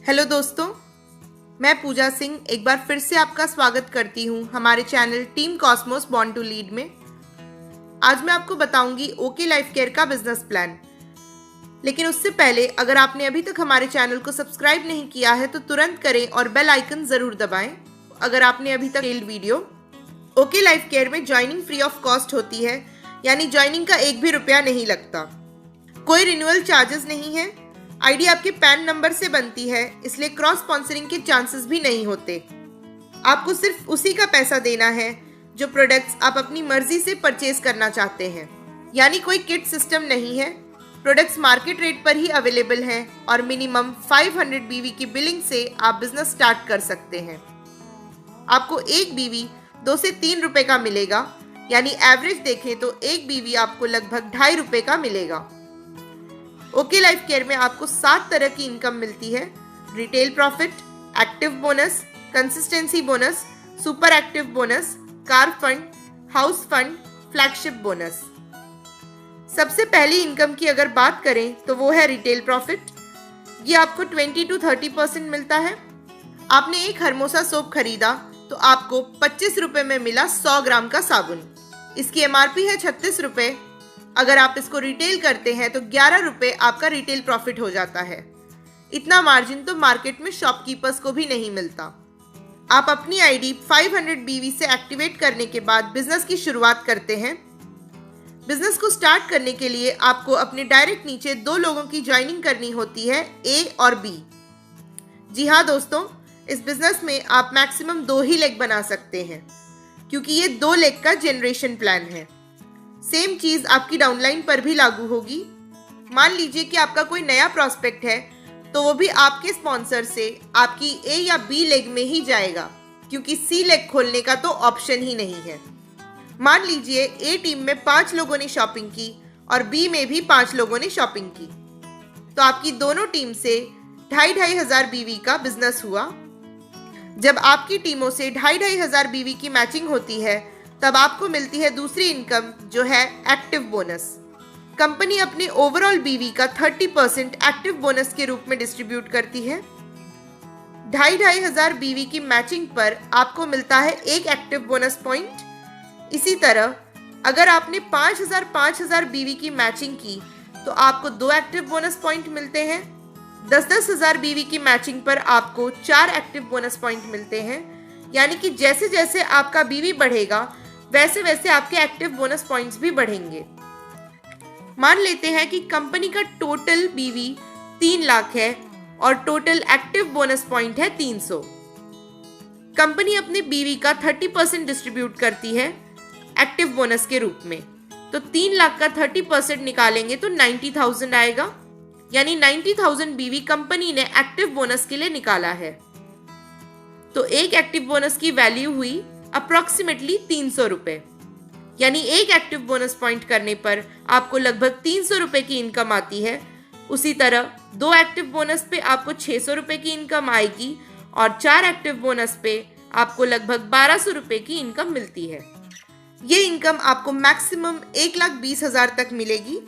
Hello दोस्तों, मैं पूजा सिंह एक बार फिर से आपका स्वागत करती हूं हमारे channel team Cosmos born to lead में। आज मैं आपको बताऊंगी ओके लाइफ केयर का बिजनेस प्लान। लेकिन उससे पहले अगर आपने अभी तक हमारे चैनल को सब्सक्राइब नहीं किया है तो तुरंत करें और बेल आइकन जरूर दबाएं। अगर आपने अभी तक detailed video okay Life care में ज्वाइनिंग फ्री ऑफ कॉस्ट होती है, यानी ज्वाइनिंग का एक भी रुपया नहीं लगता, कोई रिन्यूअल चार्जेस नहीं है, आईडी आपके पैन नंबर से बनती है, इसलिए क्रॉस स्पॉन्सरिंग के चांसेस भी नहीं होते। आपको सिर्फ उसी का पैसा देना है जो प्रोडक्ट्स आप अपनी मर्जी से परचेज करना चाहते हैं, यानी कोई किट सिस्टम नहीं है। प्रोडक्ट्स मार्केट रेट पर ही अवेलेबल हैं और मिनिमम 500 बीवी की बिलिंग से आप बिजनेस स्टार्ट कर सकते हैं। आपको एक बीवी 2 से 3 रुपए का मिलेगा, यानी एवरेज देखें तो एक बीवी आपको लगभग 2.5 रुपए का मिलेगा। ओके लाइफ केयर में आपको 7 तरह की इनकम मिलती है: retail profit, active bonus, consistency bonus, super active bonus, car fund, house fund, flagship bonus. सबसे पहली इनकम की अगर बात करें तो वो है रिटेल प्रॉफिट। ये आपको 20 to 30% मिलता है। आपने एक हरमोसा सोप खरीदा तो आपको 25 रुपए में मिला 100 ग्राम का साबुन। इसकी एमआरपी है 36 रुपए। अगर आप इसको रिटेल करते हैं तो 11 रुपए आपका रिटेल प्रॉफिट हो जाता है। इतना मार्जिन तो मार्केट में शॉपकीपर्स को भी नहीं मिलता। आप अपनी आईडी 500 बीवी से एक्टिवेट करने के बाद बिजनेस की शुरुआत करते हैं। बिजनेस को स्टार्ट करने के लिए आपको अपने डायरेक्ट नीचे 2 लोगों की ज्वाइनिंग करनी होती है, ए और बी। जी हाँ दोस्तों, इस बिजनेस में आप मैक्सिमम 2 ही लेग बना सकते हैं, क्योंकि ये 2 लेग का जनरेशन प्लान है। सेम चीज आपकी डाउनलाइन पर भी लागू होगी। मान लीजिए कि आपका कोई नया प्रॉस्पेक्ट है तो वो भी आपके स्पॉन्सर से आपकी ए या बी लेग में ही जाएगा, क्योंकि सी लेग खोलने का तो ऑप्शन ही नहीं है। मान लीजिए ए टीम में 5 लोगों ने शॉपिंग की और बी में भी 5 लोगों ने शॉपिंग की, तो आपकी दोनों टीम से 2,500 हजार बीवी का बिजनेस हुआ। जब आपकी टीमों से 2,500 हजार बीवी की मैचिंग होती है तब आपको मिलती है दूसरी इनकम, जो है एक्टिव बोनस। कंपनी अपने ओवरऑल बीवी का 30% एक्टिव बोनस के रूप में डिस्ट्रीब्यूट करती है। 2,500 हजार बीवी की मैचिंग पर आपको मिलता है एक एक्टिव बोनस पॉइंट। इसी तरह अगर आपने 5,000 बीवी की मैचिंग की तो आपको 2 एक्टिव बोनस पॉइंट मिलते हैं। 10,000 हजार बीवी की मैचिंग पर आपको 4 एक्टिव बोनस पॉइंट मिलते हैं, यानी कि जैसे जैसे आपका बीवी बढ़ेगा वैसे वैसे आपके एक्टिव बोनस पॉइंट्स भी बढ़ेंगे। मान लेते हैं कि कंपनी का टोटल बीवी 3 लाख है और टोटल एक्टिव बोनस पॉइंट है 300। कंपनी अपने बीवी का 30% डिस्ट्रीब्यूट करती है एक्टिव बोनस के रूप में, तो 3 लाख का 30% निकालेंगे तो 90,000 आएगा, यानी 90,000 बीवी कंपनी ने एक्टिव बोनस के लिए निकाला है। तो एक एक्टिव बोनस की वैल्यू हुई अप्रोक्सीमेटली 300 रुपए, यानी एक एक्टिव बोनस पॉइंट करने पर आपको लगभग 300 रुपए की इनकम आती है। उसी तरह 2 एक्टिव बोनस पे आपको 600 रुपए की इनकम आएगी और 4 एक्टिव बोनस पे आपको लगभग 1200 रुपए की इनकम मिलती है। ये इनकम आपको मैक्सिमम 1,20,000 तक मिलेगी।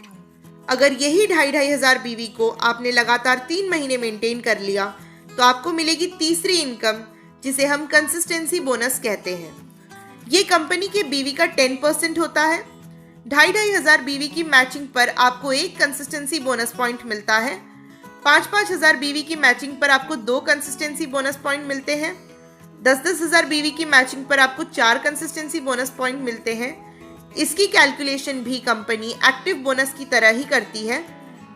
अगर यही 2,500 बीवी को आपने लगातार 3 महीने मेंटेन कर लिया तो आपको मिलेगी तीसरी इनकम, जिसे हम कंसिस्टेंसी बोनस कहते हैं। ये कंपनी के बीवी का 10% होता है। 2,500 बीवी की मैचिंग पर आपको एक कंसिस्टेंसी बोनस पॉइंट मिलता है। 5,000 हजार बीवी की मैचिंग पर आपको 2 कंसिस्टेंसी बोनस पॉइंट मिलते हैं। 10,000 हजार बीवी की मैचिंग पर आपको 4 कंसिस्टेंसी बोनस पॉइंट मिलते हैं। इसकी कैलकुलेशन भी कंपनी एक्टिव बोनस की तरह ही करती है।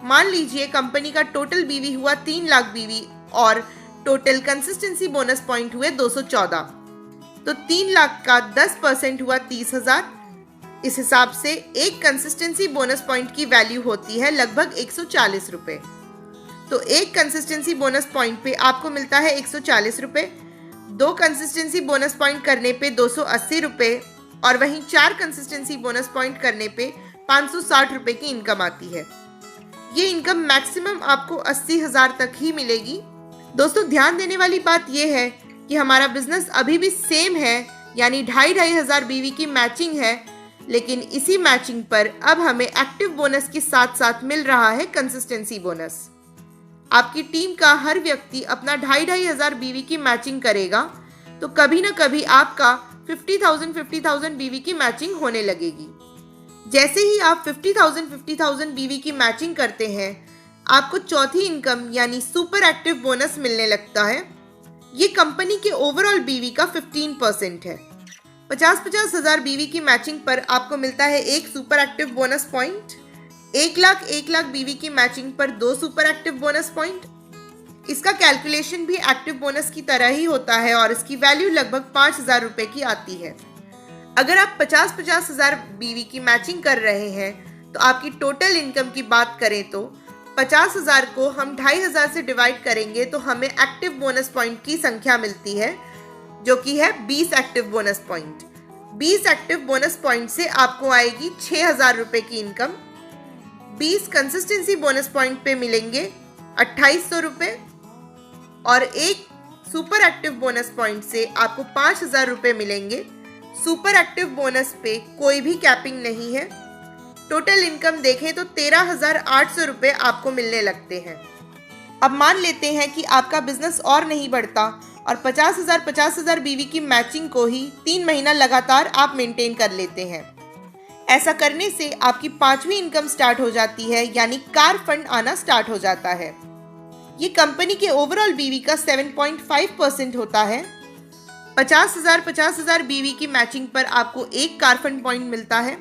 मान लीजिए कंपनी का टोटल बीवी हुआ 3 लाख बीवी और टोटल कंसिस्टेंसी बोनस पॉइंट हुए 214, तो 3 लाख का 10% हुआ 30,000। इस हिसाब से एक कंसिस्टेंसी बोनस पॉइंट की वैल्यू होती है लगभग 140 रुपए। तो एक कंसिस्टेंसी बोनस पॉइंट पे आपको मिलता है 140 रुपए, 2 कंसिस्टेंसी बोनस पॉइंट करने पे 280 रुपए और वहीं 4 कंसिस्टेंसी बोनस पॉइंट करने पे 560 रुपए की इनकम आती है। ये इनकम मैक्सिमम आपको 80,000 तक ही मिलेगी। दोस्तों, ध्यान देने वाली बात यह है कि हमारा बिजनेस अभी भी सेम है, यानी 2,500 बीवी की मैचिंग है, लेकिन इसी मैचिंग पर अब हमें एक्टिव बोनस के साथ साथ मिल रहा है कंसिस्टेंसी बोनस। आपकी टीम का हर व्यक्ति अपना 2,500 BV की मैचिंग करेगा तो कभी ना कभी आपका 50,000 BV की मैचिंग होने लगेगी। जैसे ही आप 50,000 BV की मैचिंग करते हैं, आपको चौथी इनकम यानी सुपर एक्टिव बोनस मिलने लगता है। ये कंपनी के ओवरऑल बीवी का 15% है। 50,000 बीवी की मैचिंग पर आपको मिलता है एक super active bonus point. 1 lakh बीवी की मैचिंग पर 2 सुपर एक्टिव बोनस पॉइंट। इसका कैलकुलेशन भी एक्टिव बोनस की तरह ही होता है और इसकी वैल्यू लगभग 5,000 रुपए की आती है। अगर आप 50,000 बीवी की मैचिंग कर रहे हैं तो आपकी टोटल इनकम की बात करें तो 50,000 को हम 2,500 से डिवाइड करेंगे तो हमें एक्टिव बोनस पॉइंट की संख्या मिलती है, जो कि है 20 active bonus point. 20 active bonus point से आपको आएगी 6,000 रुपए की इनकम। 20 कंसिस्टेंसी बोनस पॉइंट पे मिलेंगे 2,800 रुपए और एक सुपर एक्टिव बोनस पॉइंट से आपको 5,000 रुपए मिलेंगे। सुपर एक्टिव बोनस पे कोई भी कैपिंग नहीं है। टोटल इनकम देखें तो 13,800 रुपए आपको मिलने लगते हैं। अब मान लेते हैं कि आपका बिजनेस और नहीं बढ़ता और 50,000 बीवी की मैचिंग को ही 3 महीना लगातार आप मेंटेन कर लेते हैं। ऐसा करने से आपकी 5वीं इनकम स्टार्ट हो जाती है, यानी कार फंड आना स्टार्ट हो जाता है। ये कंपनी के ओवरऑल बीवी का 7.5% होता है। 50,000 बीवी की मैचिंग पर आपको एक कार फंड पॉइंट मिलता है।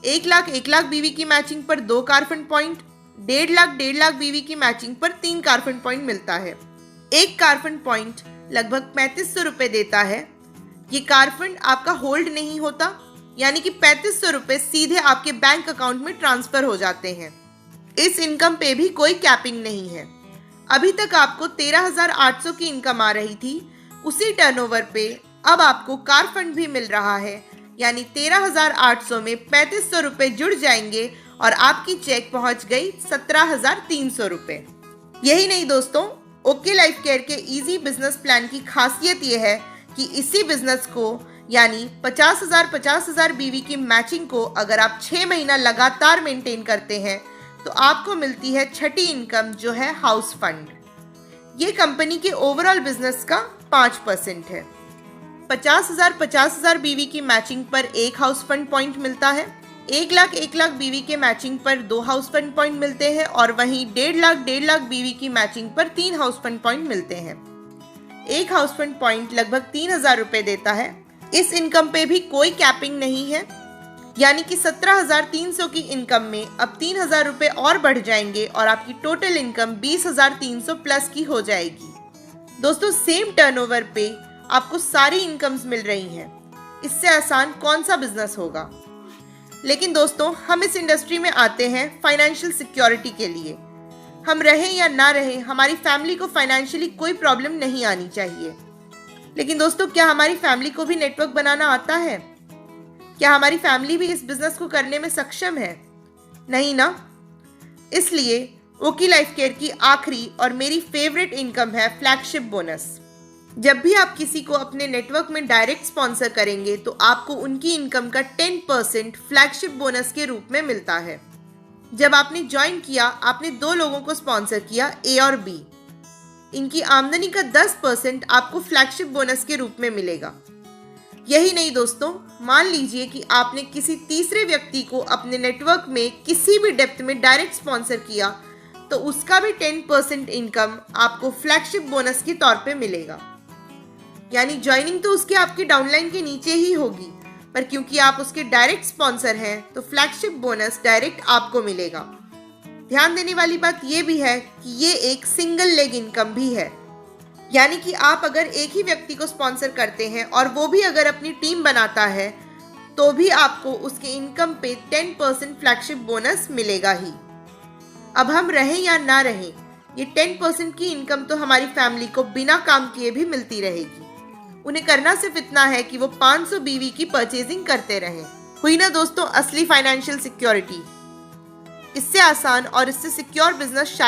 1 लाख बीवी की मैचिंग पर 2 कार फंड पॉइंट। 1.5 लाख बीवी की मैचिंग पर 3 कार फंड पॉइंट मिलता है। एक कार फंड पॉइंट लगभग 3,500 रुपए देता है। ये कार फंड आपका होल्ड नहीं होता, यानी कि 3,500 रुपए सीधे आपके बैंक अकाउंट में ट्रांसफर हो जाते हैं। इस इनकम पे भी कोई कैपिंग नहीं है। अभी तक आपको 13,800 की इनकम आ रही थी, उसी टर्नओवर पे अब आपको कार फंड भी मिल रहा है, यानी 13,800 में 3,500 रुपए जुड़ जाएंगे और आपकी चेक पहुंच गई 17,300 रुपए। यही नहीं दोस्तों, ओके लाइफ केयर के इजी बिजनेस प्लान की खासियत यह है कि इसी बिजनेस को यानी 50,000 बीवी की मैचिंग को अगर आप 6 महीना लगातार मेंटेन करते हैं तो आपको मिलती है छठी इनकम, जो है हाउस फंड। ये कंपनी के ओवरऑल बिजनेस का 5% है। 50,000 बीवी की मैचिंग पर एक हाउस फंड पॉइंट मिलता है। 1 लाख बीवी के मैचिंग पर 2 हाउस फंड पॉइंट मिलते हैं और वहीं 1.5 लाख बीवी की मैचिंग पर 3 हाउस फंड पॉइंट मिलते हैं। एक हाउस फंड पॉइंट लगभग 3,000 रुपए देता है। इस इनकम पे भी कोई कैपिंग नहीं है, यानी कि 17,300 की इनकम में अब 3,000 रुपए और बढ़ जाएंगे और आपकी टोटल इनकम 20,300 प्लस की हो जाएगी। दोस्तों, सेम टर्नओवर पे आपको सारी इनकम्स मिल रही हैं। इससे आसान कौन सा बिजनेस होगा। लेकिन दोस्तों, हम इस इंडस्ट्री में आते हैं फाइनेंशियल सिक्योरिटी के लिए। हम रहें या ना रहें, हमारी फैमिली को फाइनेंशियली कोई प्रॉब्लम नहीं आनी चाहिए। लेकिन दोस्तों, क्या हमारी फैमिली को भी नेटवर्क बनाना आता है? क्या हमारी फैमिली भी इस बिजनेस को करने में सक्षम है? नहीं ना। इसलिए ओकी लाइफ केयर की आखिरी और मेरी फेवरेट इनकम है फ्लैगशिप बोनस। जब भी आप किसी को अपने नेटवर्क में डायरेक्ट स्पॉन्सर करेंगे तो आपको उनकी इनकम का 10% फ्लैगशिप बोनस के रूप में मिलता है। जब आपने ज्वाइन किया, आपने 2 लोगों को स्पॉन्सर किया, ए और बी। इनकी आमदनी का 10% आपको फ्लैगशिप बोनस के रूप में मिलेगा। यही नहीं दोस्तों, मान लीजिए कि आपने किसी तीसरे व्यक्ति को अपने नेटवर्क में किसी भी डेप्थ में डायरेक्ट स्पॉन्सर किया तो उसका भी 10% इनकम आपको फ्लैगशिप बोनस के तौर पे मिलेगा। यानी ज्वाइनिंग तो उसके आपके डाउनलाइन के नीचे ही होगी, पर क्योंकि आप उसके डायरेक्ट स्पॉन्सर हैं तो फ्लैगशिप बोनस डायरेक्ट आपको मिलेगा। ध्यान देने वाली बात यह भी है कि ये एक सिंगल लेग इनकम भी है, यानी कि आप अगर एक ही व्यक्ति को स्पॉन्सर करते हैं और वो भी अगर अपनी टीम बनाता है तो भी आपको उसके इनकम पे 10% फ्लैगशिप बोनस मिलेगा ही। अब हम रहें या ना रहें, ये 10% की इनकम तो हमारी फैमिली को बिना काम किए भी मिलती रहेगी। उन्हें करना सिर्फ इतना है कि वो 500 बीवी की परचेजिंग करते रहें। हुई ना दोस्तों असली फाइनेंशियल सिक्योरिटी। इससे आसान और इससे सिक्योर बिजनेस शायद